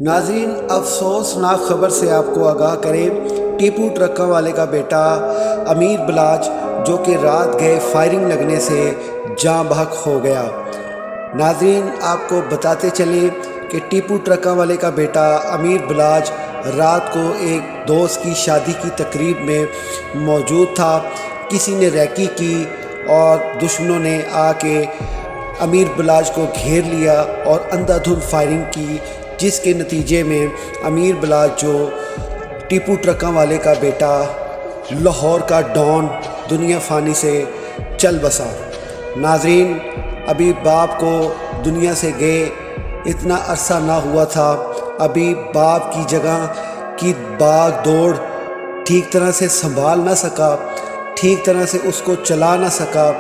ناظرین، افسوسناک خبر سے آپ کو آگاہ کریں، ٹیپو ٹرکوں والے کا بیٹا امیر بلاج جو کہ رات گئے فائرنگ لگنے سے جاں بحق ہو گیا۔ ناظرین، آپ کو بتاتے چلیں کہ ٹیپو ٹرکوں والے کا بیٹا امیر بلاج رات کو ایک دوست کی شادی کی تقریب میں موجود تھا۔ کسی نے ریکی کی اور دشمنوں نے آ کے امیر بلاج کو گھیر لیا اور اندھا دھند فائرنگ کی، جس کے نتیجے میں امیر بلاج جو ٹیپو ٹرکوں والے کا بیٹا، لاہور کا ڈان، دنیا فانی سے چل بسا۔ ناظرین، ابھی باپ کو دنیا سے گئے اتنا عرصہ نہ ہوا تھا، ابھی باپ کی جگہ کی باغ دوڑ ٹھیک طرح سے سنبھال نہ سکا، ٹھیک طرح سے اس کو چلا نہ سکا۔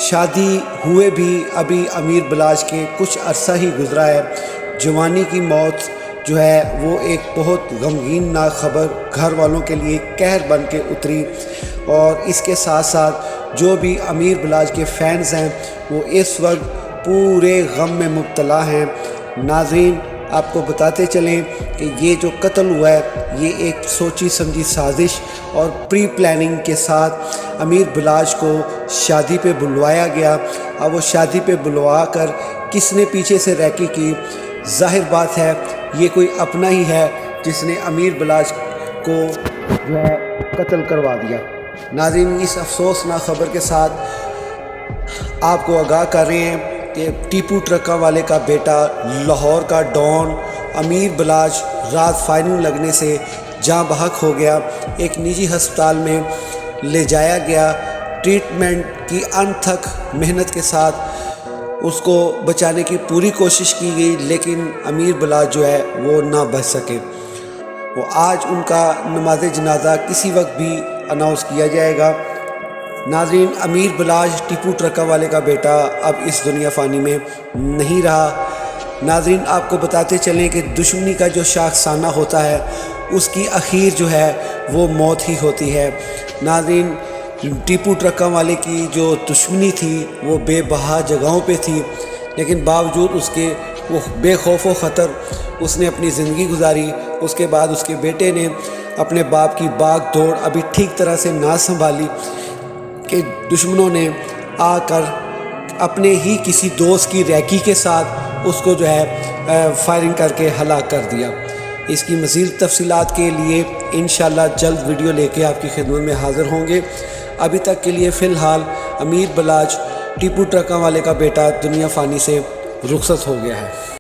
شادی ہوئے بھی ابھی امیر بلاج کے کچھ عرصہ ہی گزرا ہے۔ جوانی کی موت جو ہے وہ ایک بہت غمگین ناک خبر گھر والوں کے لیے قہر بن کے اتری، اور اس کے ساتھ ساتھ جو بھی امیر بلاج کے فینز ہیں وہ اس وقت پورے غم میں مبتلا ہیں۔ ناظرین، آپ کو بتاتے چلیں کہ یہ جو قتل ہوا ہے یہ ایک سوچی سمجھی سازش اور پری پلاننگ کے ساتھ امیر بلاج کو شادی پہ بلوایا گیا، اور وہ شادی پہ بلوا کر کس نے پیچھے سے ریکی کی؟ ظاہر بات ہے یہ کوئی اپنا ہی ہے جس نے امیر بلاج کو جو ہے قتل کروا دیا۔ ناظرین، اس افسوسناک خبر کے ساتھ آپ کو آگاہ کر رہے ہیں کہ ٹیپو ٹرکوں والے کا بیٹا، لاہور کا ڈان امیر بلاج رات فائرنگ لگنے سے جاں بحق ہو گیا۔ ایک نجی ہسپتال میں لے جایا گیا، ٹریٹمنٹ کی انتھک محنت کے ساتھ اس کو بچانے کی پوری کوشش کی گئی، لیکن امیر بلاج جو ہے وہ نہ بچ سکے۔ وہ آج ان کا نماز جنازہ کسی وقت بھی اناؤنس کیا جائے گا۔ ناظرین، امیر بلاج ٹیپو ٹرکوں والے کا بیٹا اب اس دنیا فانی میں نہیں رہا۔ ناظرین، آپ کو بتاتے چلیں کہ دشمنی کا جو شاخسانہ ہوتا ہے اس کی اخیر جو ہے وہ موت ہی ہوتی ہے۔ ناظرین، ٹیپو ٹرکوں والے کی جو دشمنی تھی وہ بے بہا جگہوں پہ تھی، لیکن باوجود اس کے وہ بے خوف و خطر اس نے اپنی زندگی گزاری۔ اس کے بعد اس کے بیٹے نے اپنے باپ کی باغ دوڑ ابھی ٹھیک طرح سے نہ سنبھالی کہ دشمنوں نے آ کر اپنے ہی کسی دوست کی ریکی کے ساتھ اس کو جو ہے فائرنگ کر کے ہلاک کر دیا۔ اس کی مزید تفصیلات کے لیے انشاءاللہ جلد ویڈیو لے کے آپ کی خدمت میں حاضر ہوں گے۔ ابھی تک کے لیے فی الحال امیر بلاج ٹیپو ٹرکوں والے کا بیٹا دنیا فانی سے رخصت ہو گیا ہے۔